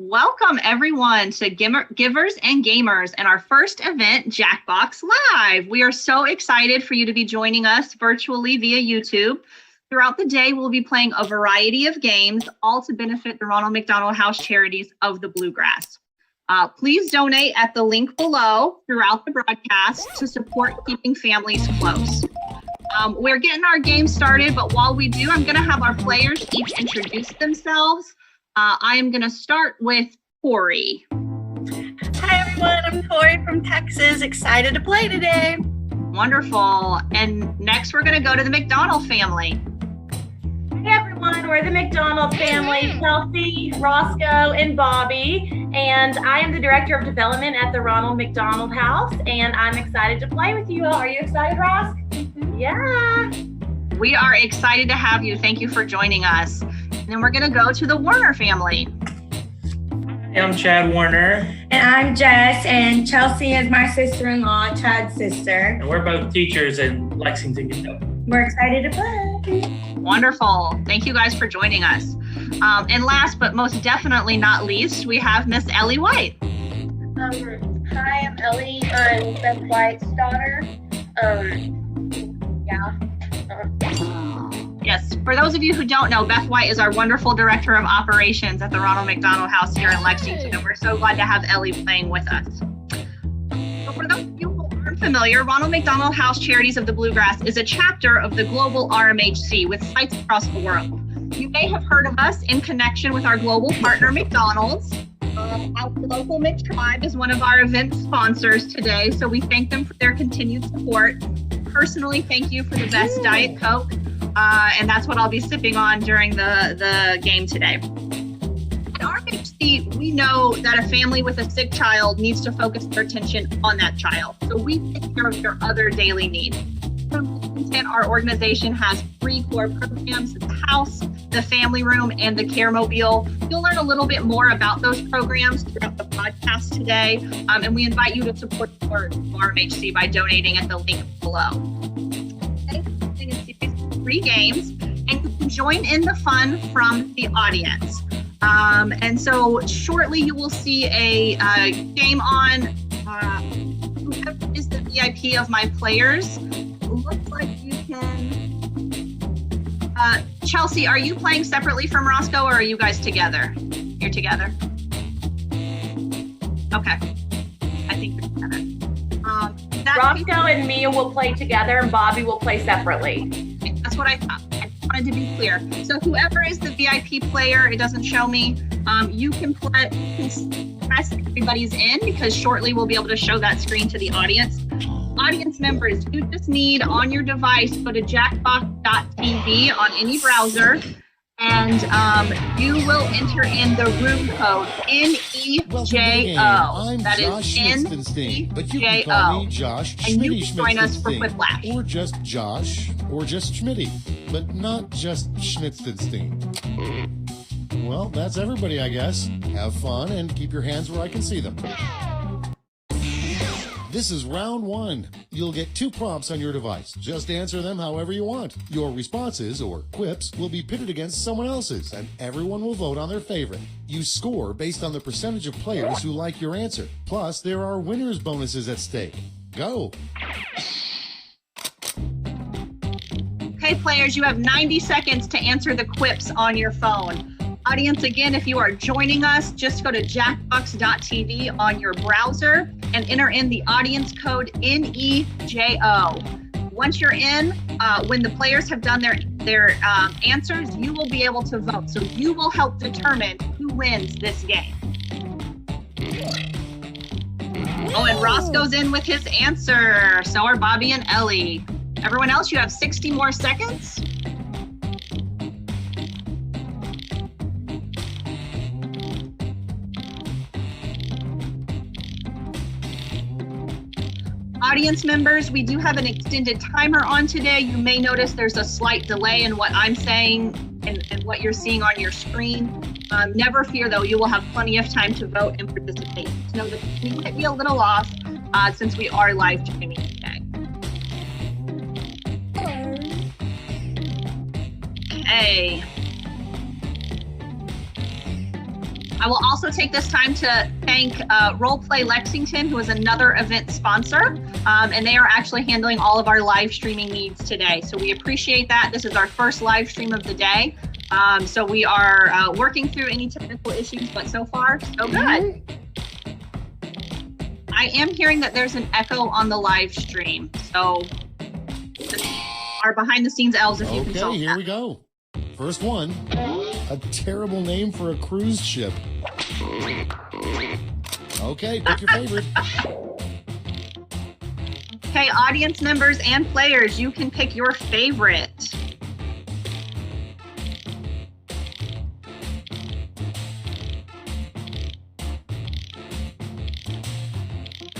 Welcome everyone to Givers and Gamers and our first event, Jackbox Live. We are so excited for you to be joining us virtually via YouTube. Throughout the day, we'll be playing a variety of games, all to benefit the Ronald McDonald House Charities of the Bluegrass. Please donate at the link below throughout the broadcast to support keeping families close. We're getting our game started, but while we do, I'm going to have our players each introduce themselves. I am going to start with Corey. Hi everyone, I'm Corey from Texas. Excited to play today. Wonderful. And next we're going to go to the McDonald family. Hey everyone, we're the McDonald family, Chelsea, Roscoe, and Bobby. And I am the Director of Development at the Ronald McDonald House. And I'm excited to play with you all. Are you excited, Ross? Yeah. We are excited to have you. Thank you for joining us. And then we're going to go to the Warner family. I'm Chad Warner. And I'm Jess, and Chelsea is my sister-in-law, Chad's sister. And we're both teachers in Lexington, Kentucky. We're excited to play. Wonderful. Thank you guys for joining us. And last but most definitely not least, we have Miss Ellie White. Hi, I'm Ellie. I'm Beth White's daughter. Yes, for those of you who don't know, Beth White is our wonderful Director of Operations at the Ronald McDonald House here in Lexington, and we're so glad to have Ellie playing with us. So for those of you who aren't familiar, Ronald McDonald House Charities of the Bluegrass is a chapter of the global RMHC with sites across the world. You may have heard of us in connection with our global partner, McDonald's. Our local McTribe is one of our event sponsors today, so we thank them for their continued support. Personally, thank you for the best Diet Coke. And that's what I'll be sipping on during the game today. At RMHC, we know that a family with a sick child needs to focus their attention on that child. So we take care of their other daily needs. Our organization has 3 core programs: the house, the family room, and the care mobile. You'll learn a little bit more about those programs throughout the podcast today. And we invite you to support RMHC by donating at the link below. 3 games, and you can join in the fun from the audience. And so shortly you will see a game on whoever is the VIP of my players. It looks like you can. Chelsea, are you playing separately from Roscoe, or are you guys together? You're together? Okay. I think you're together. Roscoe and Mia will play together, and Bobby will play separately. That's what I thought. I wanted to be clear. So whoever is the VIP player, it doesn't show me. You can press everybody's in, because shortly we'll be able to show that screen to the audience. Audience members, you just need on your device, go to jackbox.tv on any browser, and you will enter in the room code NEJO. That is NEJO. But you can call me Josh, and you can join us for Whiplash. Or just Josh, or just Schmitty, but not just Schnitztenstein. Well, that's everybody, I guess. Have fun and keep your hands where I can see them. This is round 1. You'll get 2 prompts on your device. Just answer them however you want. Your responses, or quips, will be pitted against someone else's, and everyone will vote on their favorite. You score based on the percentage of players who like your answer. Plus, there are winners' bonuses at stake. Go! Okay, players, you have 90 seconds to answer the quips on your phone. Audience, again, if you are joining us, just go to jackbox.tv on your browser and enter in the audience code NEJO. Once you're in, when the players have done their answers, you will be able to vote. So you will help determine who wins this game. Oh, and Ross goes in with his answer. So are Bobby and Ellie. Everyone else, you have 60 more seconds. Audience members, we do have an extended timer on today. You may notice there's a slight delay in what I'm saying and what you're seeing on your screen. Never fear, though, you will have plenty of time to vote and participate. Just know that we might be a little off since we are live streaming today. Okay. I will also take this time to thank Roleplay Lexington, who is another event sponsor, and they are actually handling all of our live streaming needs today. So we appreciate that. This is our first live stream of the day. So we are working through any technical issues, but so far, so good. I am hearing that there's an echo on the live stream. So our behind the scenes elves, if you can solve Okay, here that. we go. First one, a terrible name for a cruise ship. Okay, pick your favorite. Okay, audience members and players, you can pick your favorite.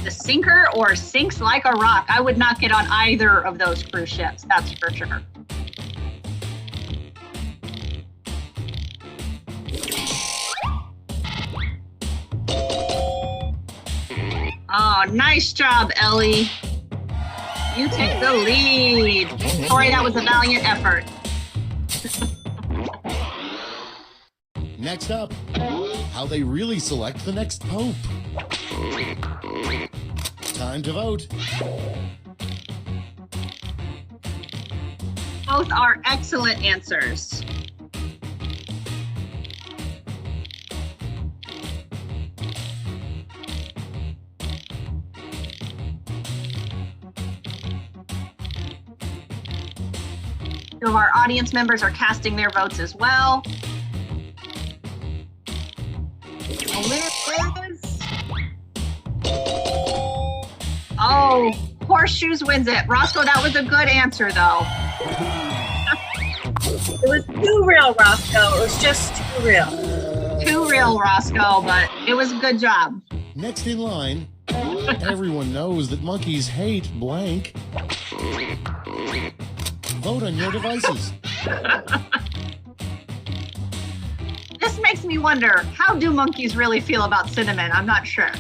The sinker or sinks like a rock. I would not get on either of those cruise ships, that's for sure. Oh, nice job, Ellie. You take the lead. Tori, that was a valiant effort. Next up, how they really select the next pope. Time to vote. Both are excellent answers. Two of our audience members are casting their votes as well. The winner is... Oh, Horseshoes wins it. Roscoe, that was a good answer, though. It was too real, Roscoe. It was just too real. Too real, Roscoe, but it was a good job. Next in line, everyone knows that monkeys hate blank. Vote on your devices. This makes me wonder, how do monkeys really feel about cinnamon? I'm not sure.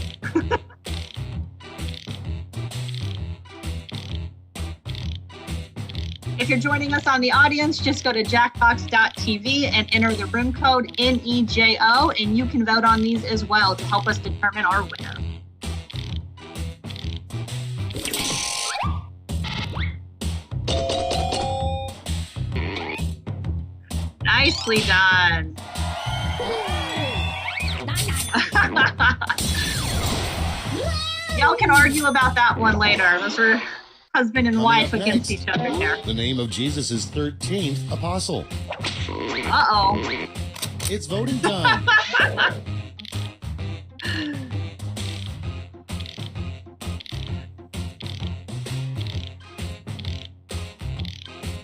If you're joining us on the audience, just go to jackbox.tv and enter the room code NEJO, and you can vote on these as well to help us determine our winner. Nicely done. Y'all can argue about that one later. Those were husband and Coming wife up against next, each other there. the name of Jesus' 13th apostle. Uh-oh. It's voting time.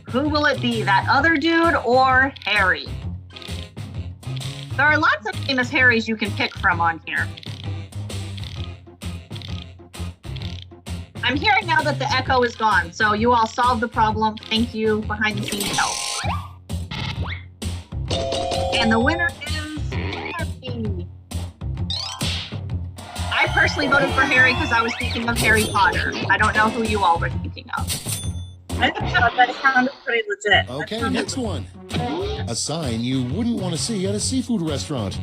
Who will it be, that other dude or Harry? There are lots of famous Harrys you can pick from on here. I'm hearing now that the echo is gone, so you all solved the problem. Thank you, behind the scenes help. And the winner is Harry. I personally voted for Harry because I was thinking of Harry Potter. I don't know who you all were thinking of. I thought that sounded pretty legit. Okay, next one. A sign you wouldn't want to see at a seafood restaurant.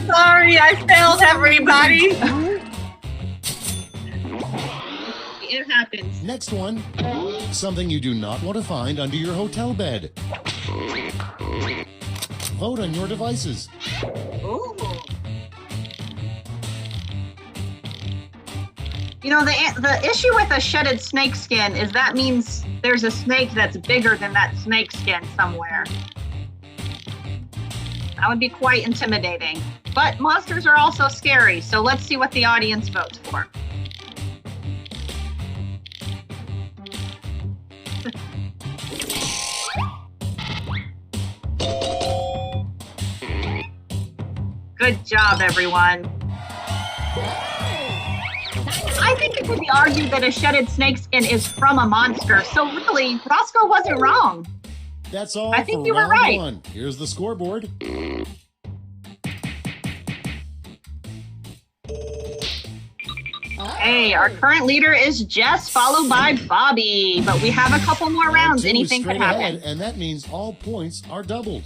Sorry, I failed everybody. It happens. Next one. Something you do not want to find under your hotel bed. Vote on your devices. Ooh. You know, the issue with a shedded snake skin is that means there's a snake that's bigger than that snake skin somewhere. That would be quite intimidating. But monsters are also scary, so let's see what the audience votes for. Good job, everyone. I think it could be argued that a shedded snakeskin is from a monster, so really, Roscoe wasn't wrong. That's all I think for you were round right. one. Here's the scoreboard. Hey, our current leader is Jess, followed by Bobby. But we have a couple more rounds. Round two is Anything could straight happen. ahead, and that means all points are doubled.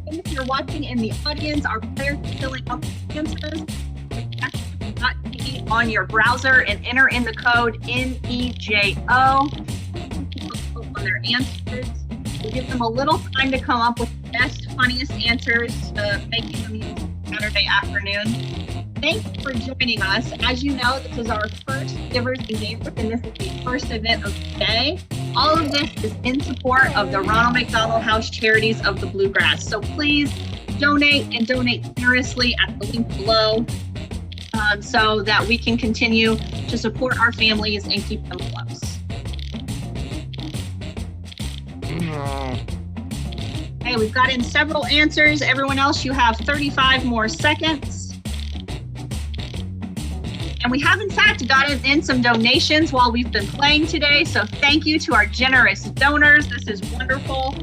And if you're watching in the audience, our players are filling out the answers. On your browser and enter in the code NEJO on their answers. We'll give them a little time to come up with the best, funniest answers, making them use Saturday afternoon. Thank you for joining us. As you know, this is our first Givers and Gamers, and this is the first event of the day. All of this is in support of the Ronald McDonald House Charities of the Bluegrass. So please donate and donate generously at the link below. So that we can continue to support our families and keep them close. Okay, we've got in several answers. Everyone else, you have 35 more seconds. And we have, in fact, gotten in some donations while we've been playing today. So thank you to our generous donors. This is wonderful.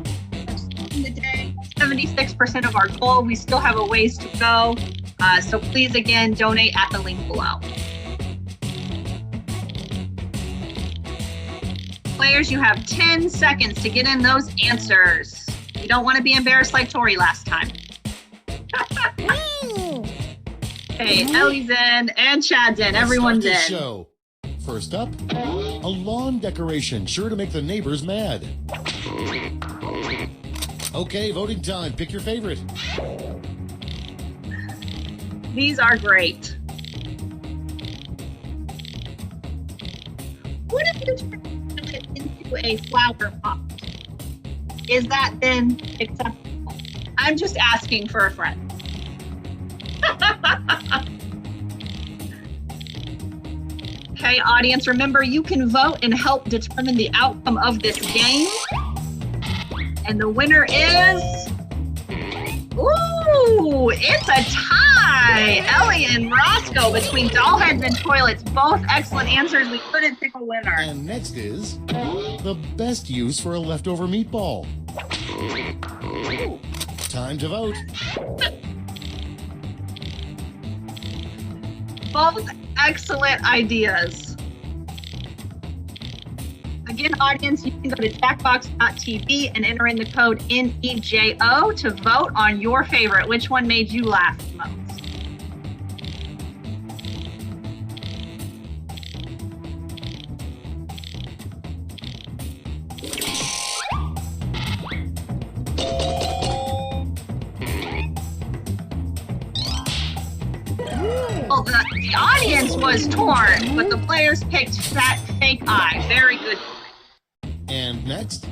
In the day, 76% of our goal. We still have a ways to go. So please, again, donate at the link below. Players, you have 10 seconds to get in those answers. You don't want to be embarrassed like Tori last time. Okay, Ellie's in and Chad's in. Everyone's in. Let's start this show. First up, a lawn decoration sure to make the neighbors mad. Okay, voting time. Pick your favorite. These are great. What if you turn it into a flower pot? Is that then acceptable? I'm just asking for a friend. Okay, audience, remember you can vote and help determine the outcome of this game. And the winner is... Ooh, it's a tie! Ellie and Roscoe between doll heads and toilets. Both excellent answers. We couldn't pick a winner. And next is the best use for a leftover meatball. Time to vote. Both excellent ideas. Again, audience, you can go to jackbox.tv and enter in the code NEJO to vote on your favorite. Which one made you laugh the most? Well, the audience was torn, but the players picked Fat Fake Eye. Very good. And next,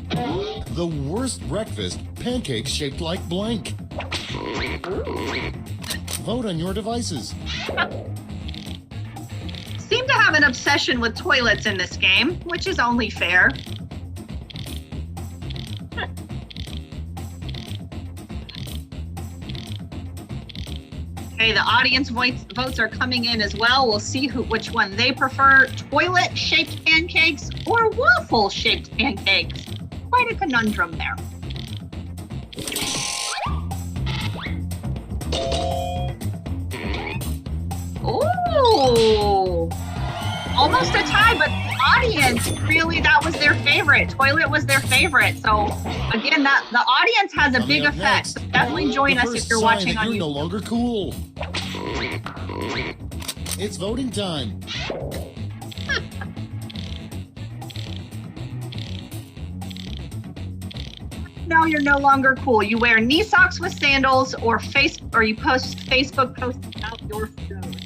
the worst breakfast, pancakes shaped like blank. Vote on your devices. Seem to have an obsession with toilets in this game, which is only fair. Okay, the audience votes are coming in as well. We'll see which one they prefer, toilet-shaped pancakes or waffle-shaped pancakes. Quite a conundrum there. Ooh, almost a tie, but the audience, really, that was their favorite. Toilet was their favorite. So again, that the audience has a Coming big up effect. next, Definitely join the us if first you're sign watching that on you're YouTube. no longer cool. It's voting time. Now you're no longer cool. You wear knee socks with sandals, or you post Facebook posts about your food.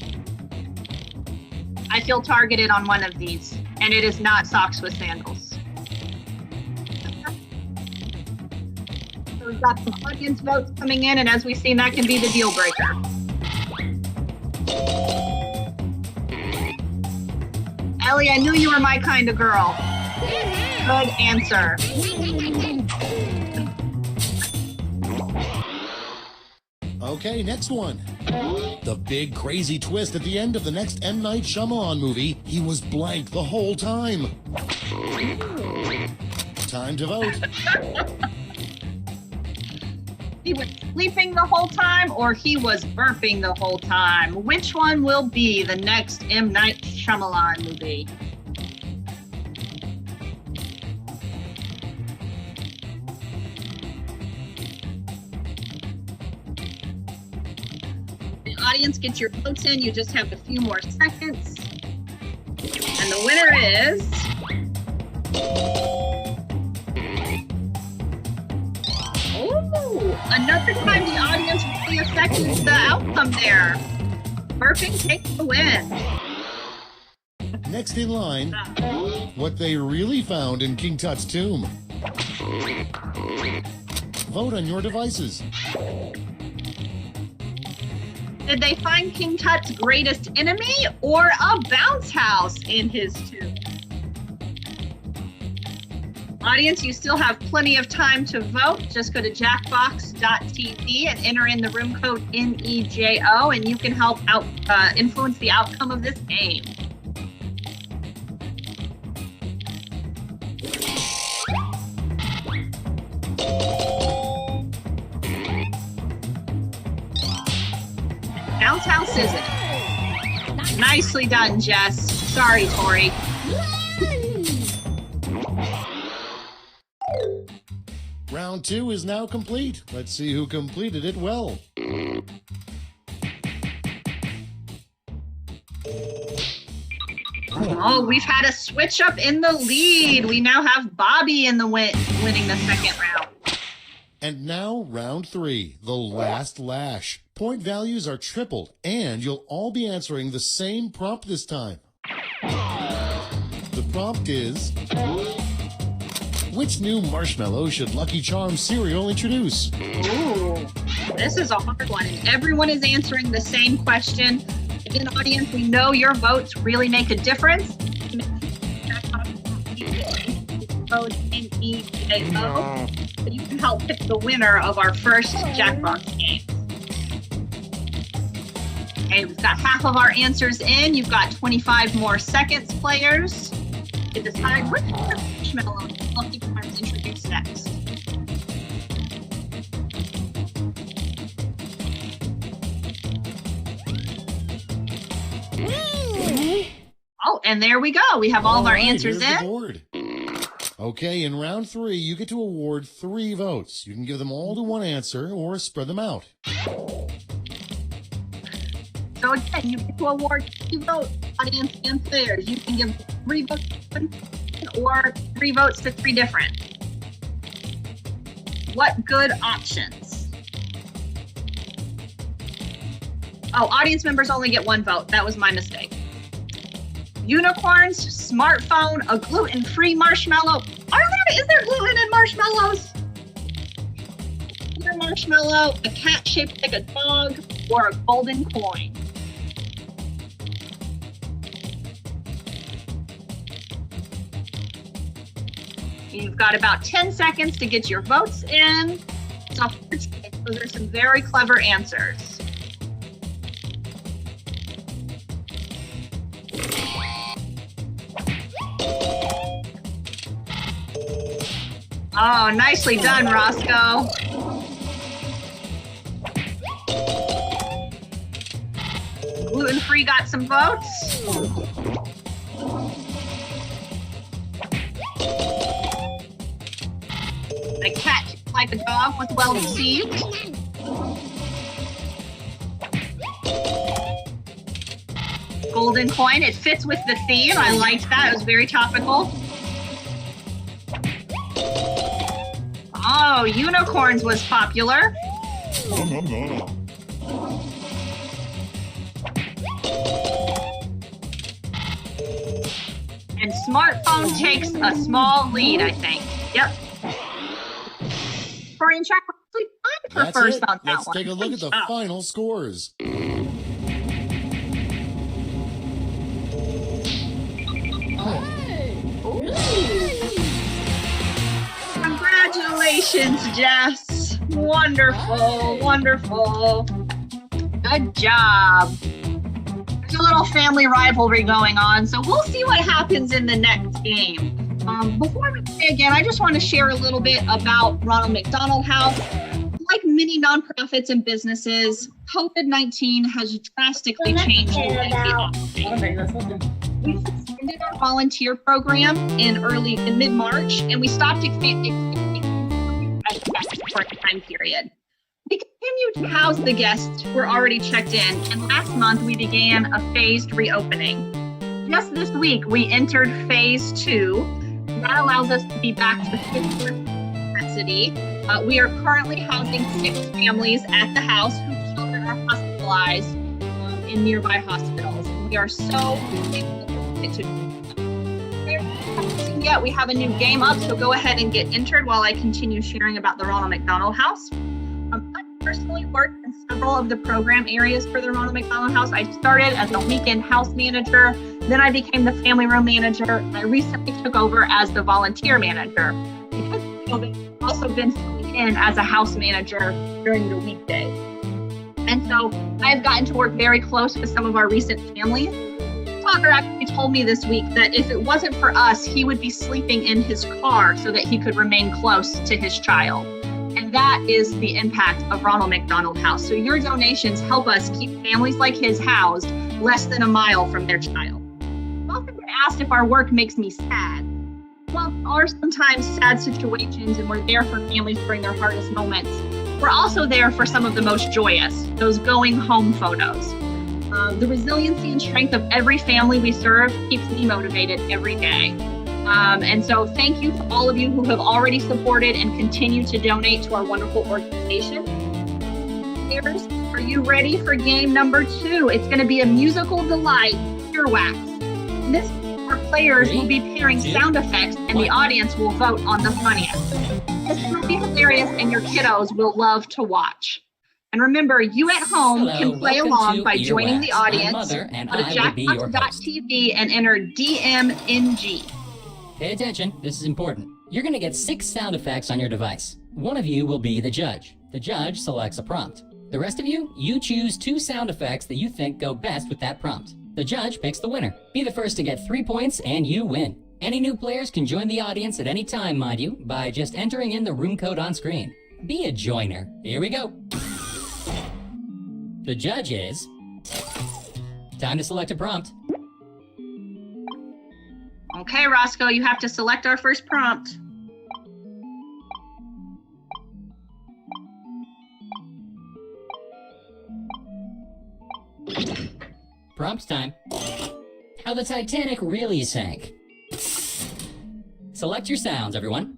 I feel targeted on one of these, and it is not socks with sandals. So we've got some audience votes coming in, and as we've seen, that can be the deal breaker. Ellie, I knew you were my kind of girl. Good answer. Okay, next one. The big crazy twist at the end of the next M. Night Shyamalan movie, he was blank the whole time. Time to vote. He was sleeping the whole time or he was burping the whole time? Which one will be the next M. Night Shyamalan movie? The audience, get your votes in. You just have a few more seconds. And the winner is... Oh, another time the audience really affected the outcome there. Burping takes the win. Next in line, what they really found in King Tut's tomb. Vote on your devices. Did they find King Tut's greatest enemy or a bounce house in his tomb? Audience, you still have plenty of time to vote. Just go to jackbox.tv and enter in the room code NEJO, and you can help influence the outcome of this game. Bounce house is it? Nicely done, Jess. Sorry, Tori. Round 2 is now complete. Let's see who completed it well. Oh, we've had a switch up in the lead. We now have Bobby in the winning the second round. And now round 3, the last lash. Point values are tripled, and you'll all be answering the same prompt this time. The prompt is... which new marshmallow should Lucky Charms cereal introduce? Ooh, this is a hard one, and everyone is answering the same question. Again, audience, we know your votes really make a difference. So you can help pick the winner of our first Jackbox game. Okay, we've got half of our answers in. You've got 25 more seconds, players, to decide which marshmallow Lucky Charms introduce next. Oh, and there we go. We have all of our answers here's the in. board. Okay, in round 3, you get to award 3 votes. You can give them all to one answer or spread them out. So again, you get to award 2 votes, audience and players. You can give 3 votes to one or 3 votes to 3 different. What good options? Oh, audience members only get 1 vote. That was my mistake. Unicorns, smartphone, a gluten-free marshmallow. Is there gluten in marshmallows? A marshmallow, a cat shaped like a dog, or a golden coin. You've got about 10 seconds to get your votes in. So those are some very clever answers. Oh, nicely done, Roscoe. Gluten-free got some votes. The cat like a dog was well received. Golden coin, it fits with the theme. I liked that, it was very topical. Oh, unicorns was popular. And smartphone takes a small lead, I think. Yep. Korean track was actually fine for That's first it. on that Let's one. take a look at the final scores. Congratulations, Jess. Wonderful, wonderful. Good job. There's a little family rivalry going on, so we'll see what happens in the next game. Before we play again, I just want to share a little bit about Ronald McDonald House. Like many nonprofits and businesses, COVID-19 has drastically changed the way we operate. We suspended our volunteer program in mid-March, and we stopped expanding for a time period. We continued to house the guests who were already checked in, and last month we began a phased reopening. Just this week, we entered phase 2. That allows us to be back to 50% capacity. We are currently housing 6 families at the house whose children are hospitalized in nearby hospitals. We are so thankful to yet we have a new game up, so go ahead and get entered while I continue sharing about the Ronald McDonald House. I personally worked in several of the program areas for the Ronald McDonald House. I started as a weekend house manager, then I became the family room manager, and I recently took over as the volunteer manager. Because of COVID, I've also been filling in as a house manager during the weekdays. And so I've gotten to work very close with some of our recent families. Father actually told me this week that if it wasn't for us, he would be sleeping in his car so that he could remain close to his child. And that is the impact of Ronald McDonald House. So your donations help us keep families like his housed less than a mile from their child. I've often been asked if our work makes me sad. Well, there are sometimes sad situations, and we're there for families during their hardest moments. We're also there for some of the most joyous, those going home photos. The resiliency and strength of every family we serve keeps me motivated every day. And so thank you to all of you who have already supported and continue to donate to our wonderful organization. Players, are you ready for game number 2? It's going to be a musical delight, Earwax. This our players will be pairing sound effects, and the audience will vote on the funniest. This will be hilarious, and your kiddos will love to watch. And remember, you at home can play along by joining the audience. Go to jackbox.tv and enter DMNG. Pay attention, this is important. You're going to get 6 sound effects on your device. One of you will be the judge. The judge selects a prompt. The rest of you, you choose 2 sound effects that you think go best with that prompt. The judge picks the winner. Be the first to get 3 points and you win. Any new players can join the audience at any time, mind you, by just entering in the room code on screen. Be a joiner. Here we go. The judge is... Time to select a prompt. Okay, Roscoe, you have to select our first prompt. Prompt time. How the Titanic really sank. Select your sounds, everyone.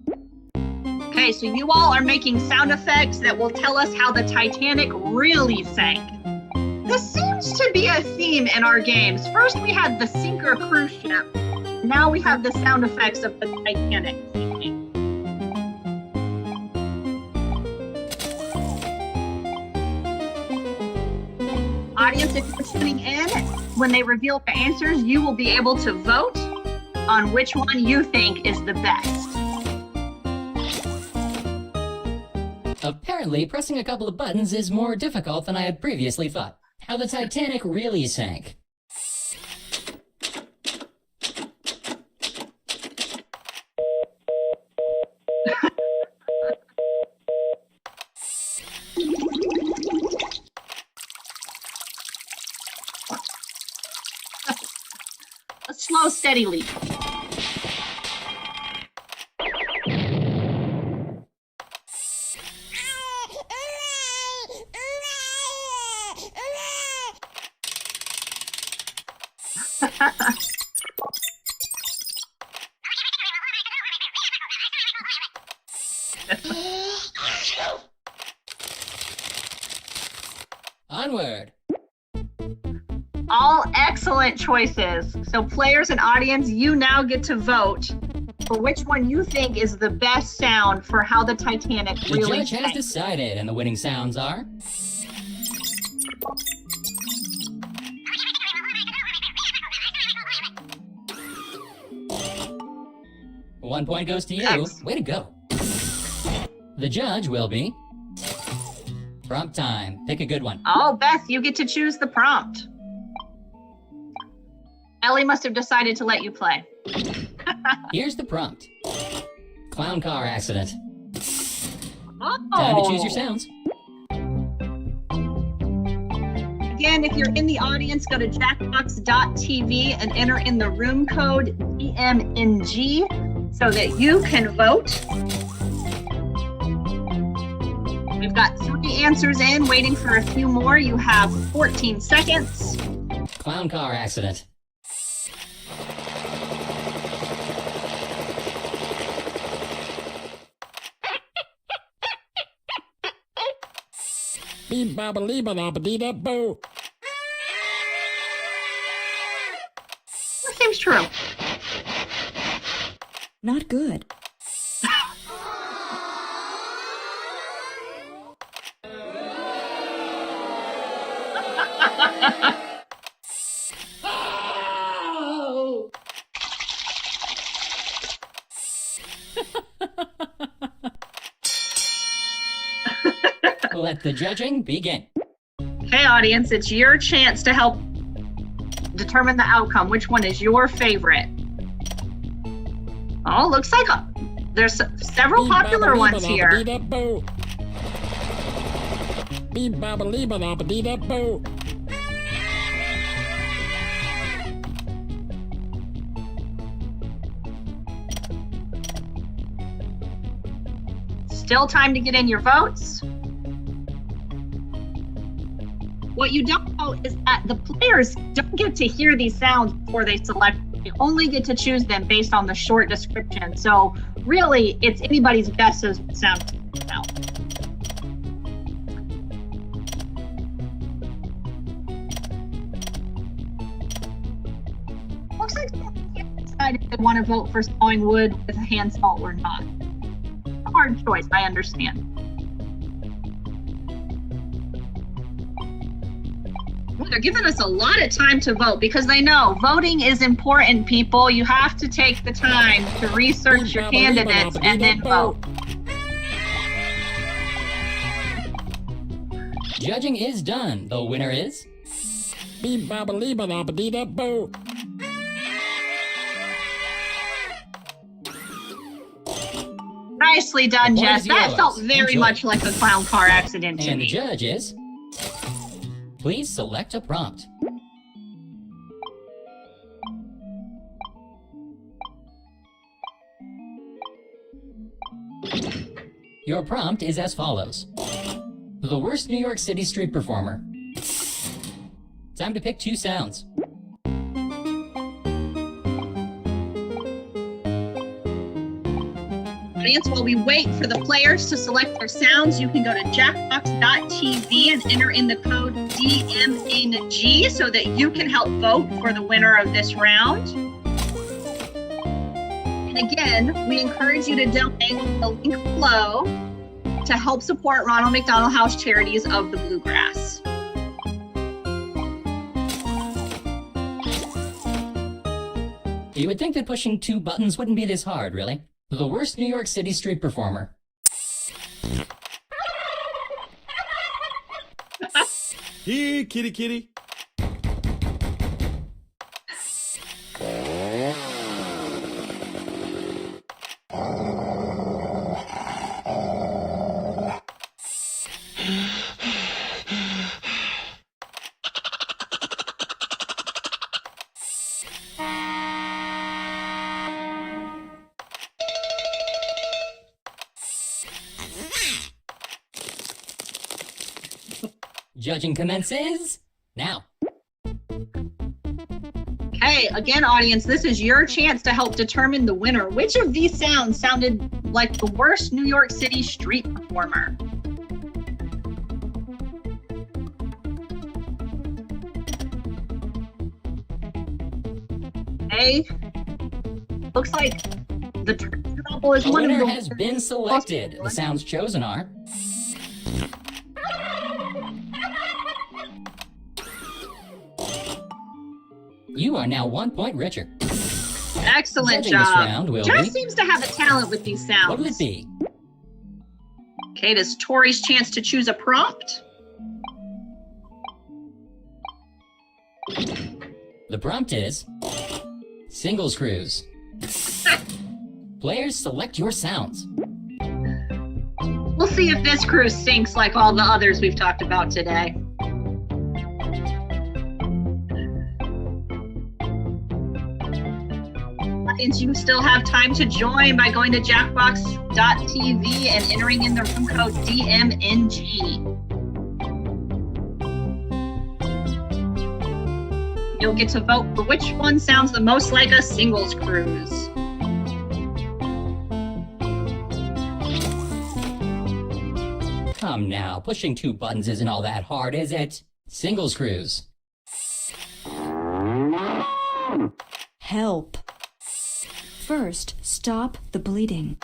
Okay, so you all are making sound effects that will tell us how the Titanic really sank. This seems to be a theme in our games. First we had the sinker cruise ship. Now we have the sound effects of the Titanic sinking. Audience, if you're tuning in, when they reveal the answers, you will be able to vote on which one you think is the best. Apparently, pressing a couple of buttons is more difficult than I had previously thought. How the Titanic really sank. A slow, steady leap. Onward. All excellent choices. So players and audience, you now get to vote for which one you think is the best sound for how the Titanic The really judge has sank. decided, and the winning sounds are... One point goes to you. Yes. Way to go. The judge will be... Prompt time. Pick a good one. Oh, Beth, you get to choose the prompt. Ellie must have decided to let you play. Here's the prompt. Clown car accident. Oh. Time to choose your sounds. Again, if you're in the audience, go to jackbox.tv and enter in the room code DMNG so that you can vote. We've got 3 answers in, waiting for a few more. You have 14 seconds. Clown car accident. Beep baba lee ba da ba dee da boo. That seems true. Not good. Let the judging begin. Okay, audience, it's your chance to help determine the outcome. Which one is your favorite? Oh, looks like there's several popular ones here. Beep baba lee ba da ba dee da boo. Still time to get in your votes. What you don't know is that the players don't get to hear these sounds before they select. They only get to choose them based on the short description. So really, it's anybody's guess as what sound comes out. Looks like they can't decide if they want to vote for sawing wood with a hand saw or not. A hard choice, I understand. Well, they're giving us a lot of time to vote because they know voting is important, people. You have to take the time to research your candidates and then vote. Judging is done. The winner is... Beep baba lee ba da ba dee da boo. Nicely done, The point Jess. is That yours. felt very Enjoy. much like a clown car accident to And the me. judge is... Please select a prompt. Your prompt is as follows. The worst New York City street performer. Time to pick 2 sounds. Audience, while we wait for the players to select their sounds, you can go to jackbox.tv and enter in the code DMNG so that you can help vote for the winner of this round. And again, we encourage you to donate with the link below to help support Ronald McDonald House Charities of the Bluegrass. You would think that pushing 2 buttons wouldn't be this hard, really. The worst New York City street performer. Here, kitty kitty. Judging commences now. Okay, again, audience, this is your chance to help determine the winner. Which of these sounds sounded like the worst New York City street performer? Okay, looks like the trouble is The one of winner the has been selected. The sounds chosen are... You are now 1 point richer. excellent Judging this job. round will Jess be... seems to have a talent with these sounds. What will it be? Okay, it is Tori's chance to choose a prompt. The prompt is... Singles cruise. Players, select your sounds. We'll see if this cruise sinks like all the others we've talked about today. Audience, you still have time to join by going to jackbox.tv and entering in the room code DMNG. You'll get to vote for which one sounds the most like a singles cruise. Come now, pushing 2 buttons isn't all that hard, is it? Singles cruise. Help. First, stop the bleeding.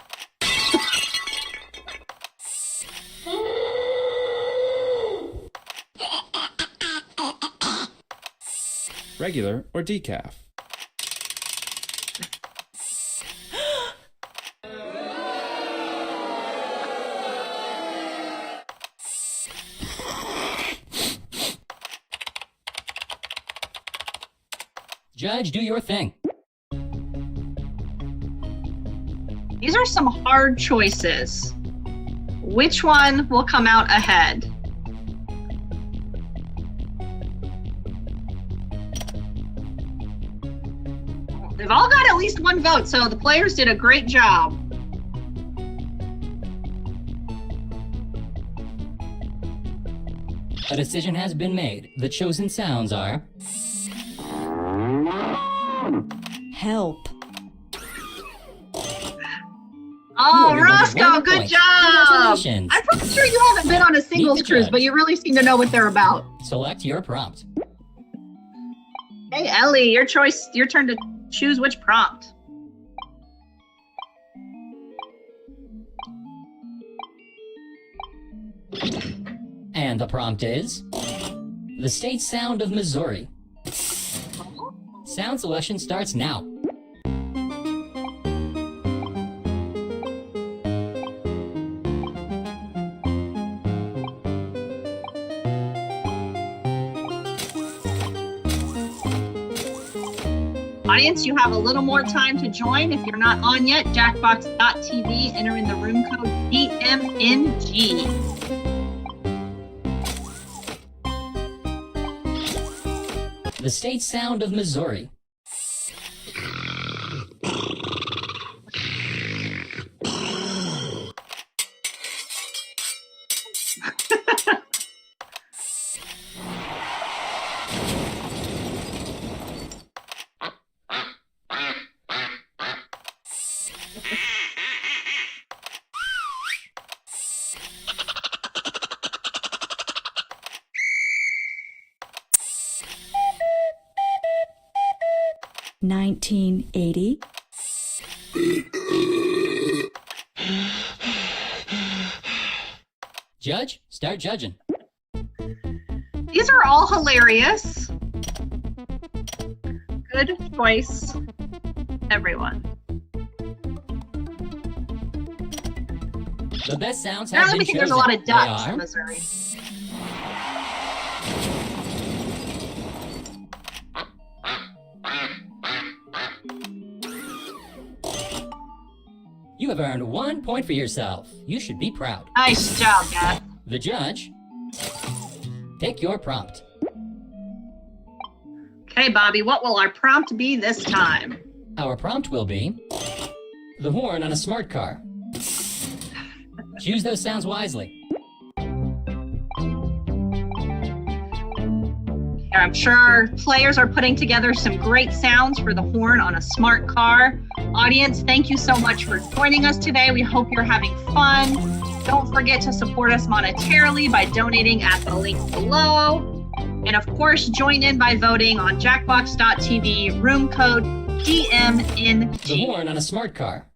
Regular or decaf? Judge, do your thing. These are some hard choices. Which one will come out ahead? They've all got at least 1 vote, so the players did a great job. A decision has been made. The chosen sounds are... Help. Oh, You are Roscoe, one good point. job! Congratulations. I'm pretty sure you haven't been on a singles the cruise, judge. but you really seem to know what they're about. Select your prompt. Hey, Ellie, your choice. Your turn to choose which prompt. And the prompt is... the state sound of Missouri. Sound selection starts now. Audience, you have a little more time to join. If you're not on yet, jackbox.tv, enter in the room code DMNG. The state sound of Missouri. $19.80. Judge, start judging. These are all hilarious. Good choice, everyone. The best sounds Now have let been me think chosen. there's a lot of They ducks are in Missouri. You have earned 1 point for yourself. You should be proud. Nice job, Beth. The judge, take your prompt. Okay, Bobby, what will our prompt be this time? Our prompt will be the horn on a smart car. Choose those sounds wisely. I'm sure players are putting together some great sounds for the horn on a smart car. Audience, thank you so much for joining us today. We hope you're having fun. Don't forget to support us monetarily by donating at the link below. And of course, join in by voting on jackbox.tv, room code DMNG. The horn on a smart car.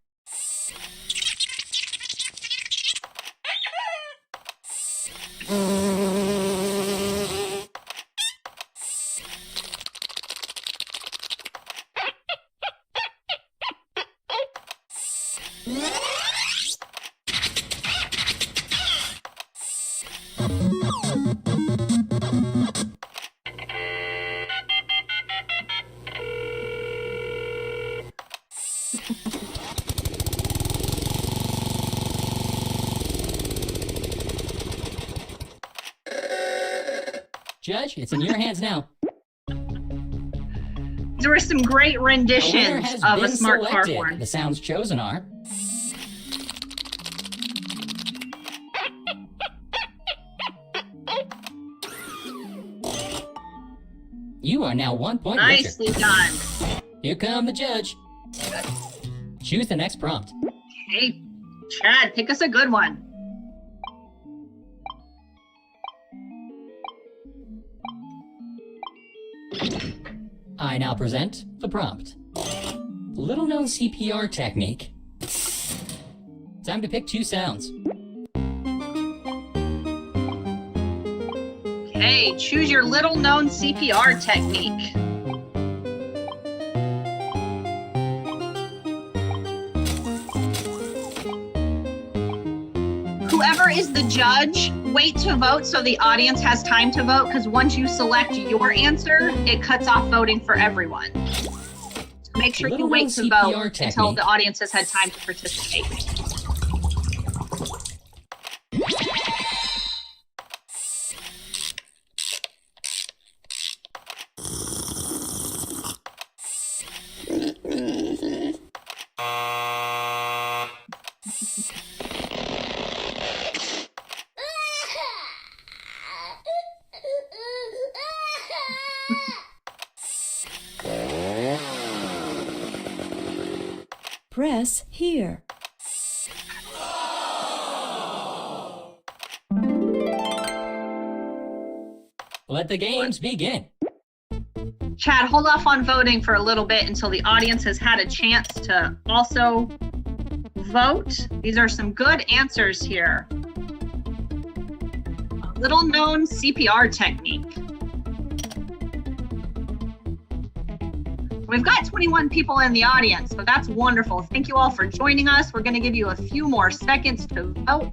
Judge, it's in your hands now. There were some great The winner renditions has of a been smart car selected. horn. The sounds chosen are... You are now 1 point richer. Nicely done. Here come the judge. Choose the next prompt. Hey, Chad, pick us a good one. I now present the prompt. Little known CPR technique. Time to pick 2 sounds. Okay, choose your little known CPR technique. Whoever is the judge, wait to vote so the audience has time to vote, because once you select your answer, it cuts off voting for everyone. So make sure you wait to vote until the audience has had time to participate. Press here. Let the games begin. Chad, hold off on voting for a little bit until the audience has had a chance to also vote. These are some good answers here. A little known CPR technique. We've got 21 people in the audience, so that's wonderful. Thank you all for joining us. We're going to give you a few more seconds to vote.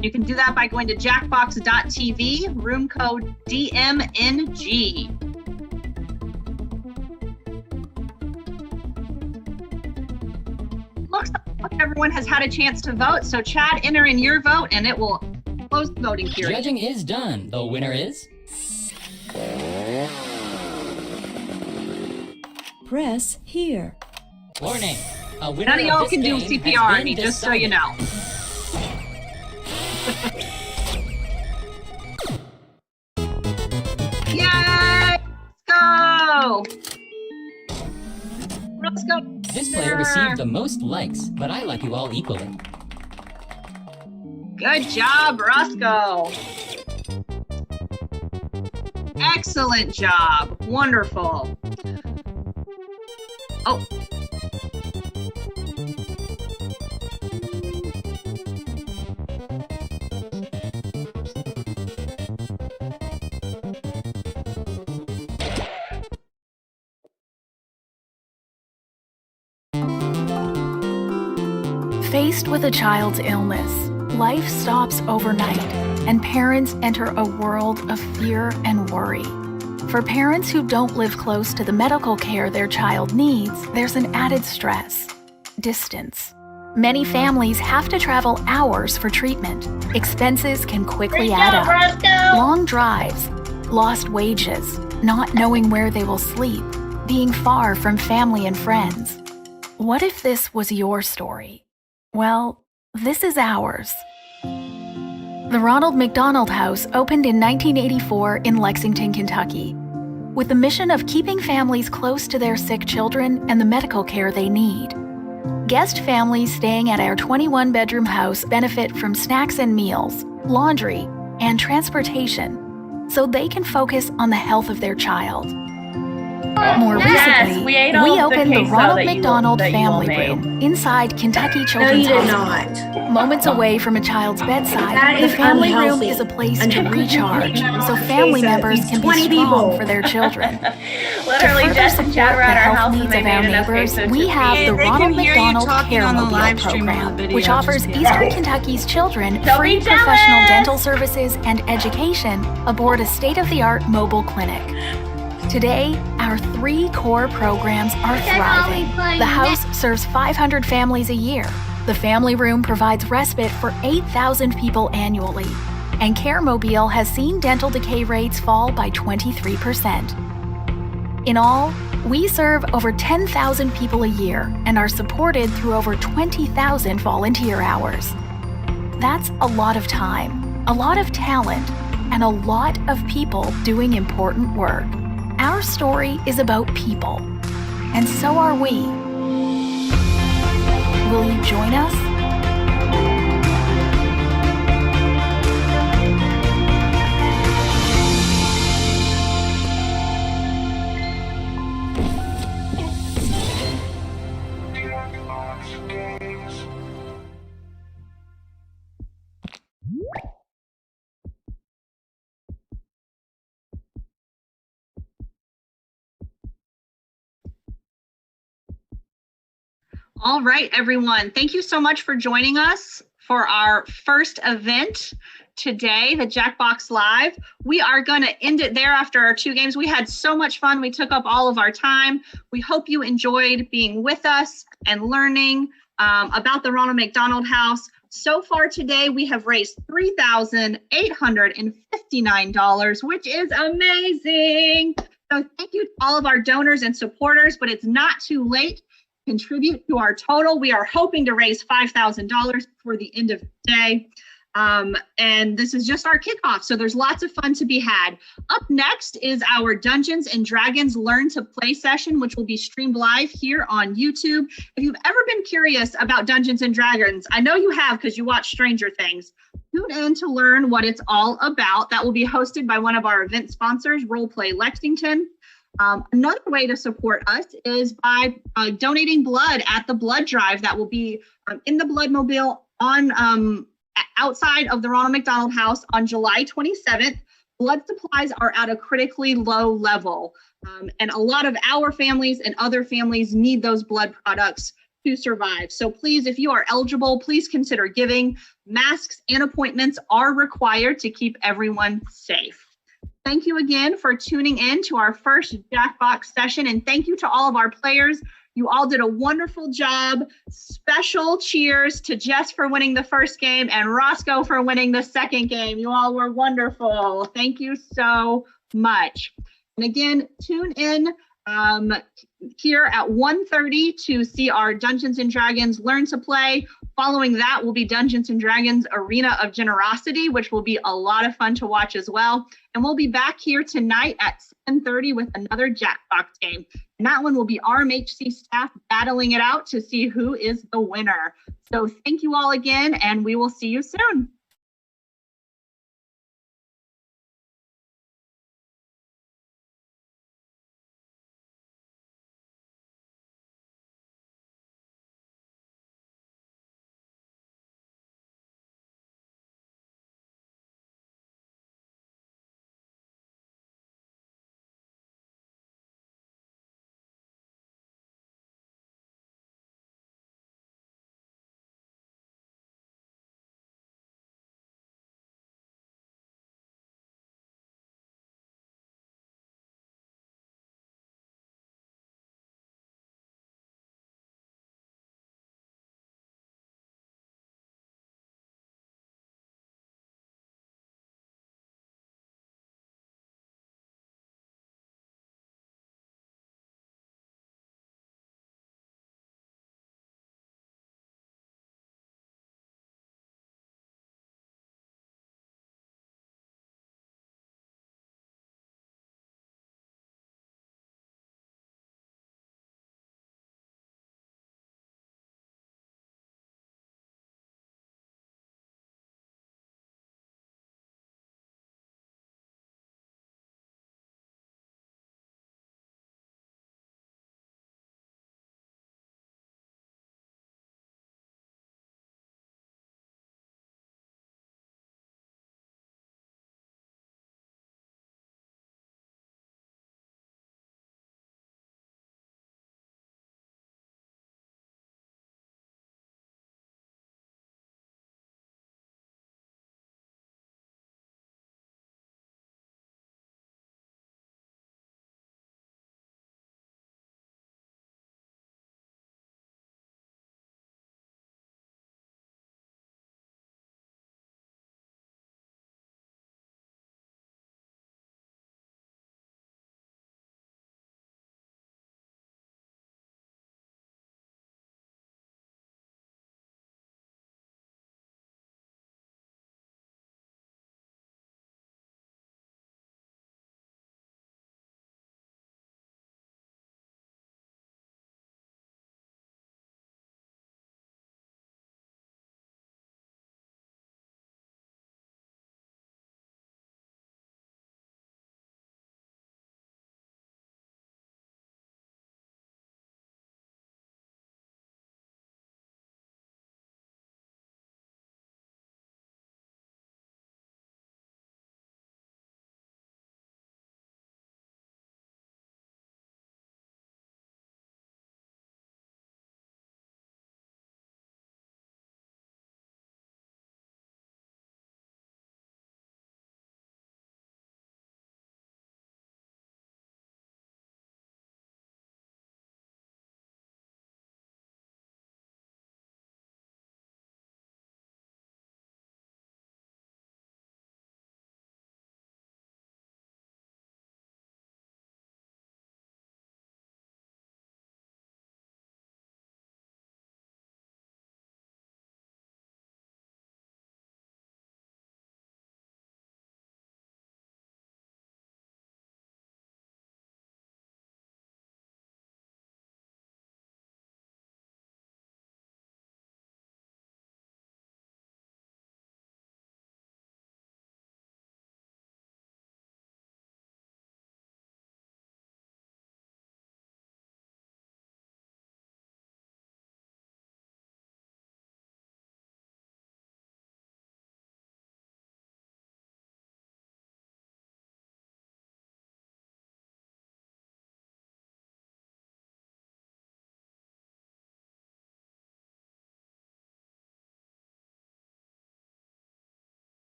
You can do that by going to jackbox.tv, room code DMNG. Looks like everyone has had a chance to vote, so Chad, enter in your vote and it will close the voting period. Judging is done. The winner is... Press here. Warning. A winner None of y'all this can do game CPR, has I mean, been just so you decided. know. Yay! Let's go! Let's go! This player received the most likes, but I like you all equally. Good job, Roscoe. Excellent job. Wonderful. Oh. Faced with a child's illness, life stops overnight, and parents enter a world of fear and worry. For parents who don't live close to the medical care their child needs, there's an added stress: distance. Many families have to travel hours for treatment. Expenses can quickly add up. Long drives, lost wages, not knowing where they will sleep, being far from family and friends. What if this was your story? Well, this is ours. The Ronald McDonald House opened in 1984 in Lexington, Kentucky, with the mission of keeping families close to their sick children and the medical care they need. Guest families staying at our 21-bedroom house benefit from snacks and meals, laundry, and transportation, so they can focus on the health of their child. More recently, we ate we all of the opened the queso Ronald that you- McDonald that you all Family made. Room inside Kentucky Children's you did Hospital. Moments away from a child's bedside, That the is family room unhealthy. is a place to Unhealthy. recharge, so Okay, family so members these can be 20 strong people. for their children. Literally, To further Jess and support Chad were at the our health house and needs they of our made enough neighbors, queso we to have feed. the They can Ronald hear you McDonald talking on the Care-Mobile live stream on the program, video, which just offers kidding. Eastern Kentucky's children Don't free be professional jealous. dental services and education aboard a state-of-the-art mobile clinic. Today, our 3 core programs are thriving. The house serves 500 families a year. The family room provides respite for 8,000 people annually, and CareMobile has seen dental decay rates fall by 23%. In all, we serve over 10,000 people a year and are supported through over 20,000 volunteer hours. That's a lot of time, a lot of talent, and a lot of people doing important work. Our story is about people, and so are we. Will you join us? All right, everyone. Thank you so much for joining us for our first event today, the Jackbox Live. We are going to end it there after our 2 games. We had so much fun. We took up all of our time. We hope you enjoyed being with us and learning about the Ronald McDonald House. So far today, we have raised $3,859, which is amazing. So thank you to all of our donors and supporters, but it's not too late. Contribute to our total. We are hoping to raise $5,000 before the end of the day. And this is just our kickoff, so there's lots of fun to be had. Up next is our Dungeons and Dragons Learn to Play session, which will be streamed live here on YouTube. If you've ever been curious about Dungeons and Dragons, I know you have because you watch Stranger Things. Tune in to learn what it's all about. That will be hosted by one of our event sponsors, Roleplay Lexington. Another way to support us is by donating blood at the blood drive that will be in the Bloodmobile on outside of the Ronald McDonald House on July 27th. Blood supplies are at a critically low level, and a lot of our families and other families need those blood products to survive. So please, if you are eligible, please consider giving. Masks and appointments are required to keep everyone safe. Thank you again for tuning in to our first Jackbox session, and thank you to all of our players. You all did a wonderful job. Special cheers to Jess for winning the first game and Roscoe for winning the second game. You all were wonderful. Thank you so much. And again, tune in here at 1:30 to see our Dungeons and Dragons Learn to Play. Following that will be Dungeons and Dragons Arena of Generosity, which will be a lot of fun to watch as well. And we'll be back here tonight at 7:30 with another Jackbox game. And that one will be RMHC staff battling it out to see who is the winner. So thank you all again, and we will see you soon.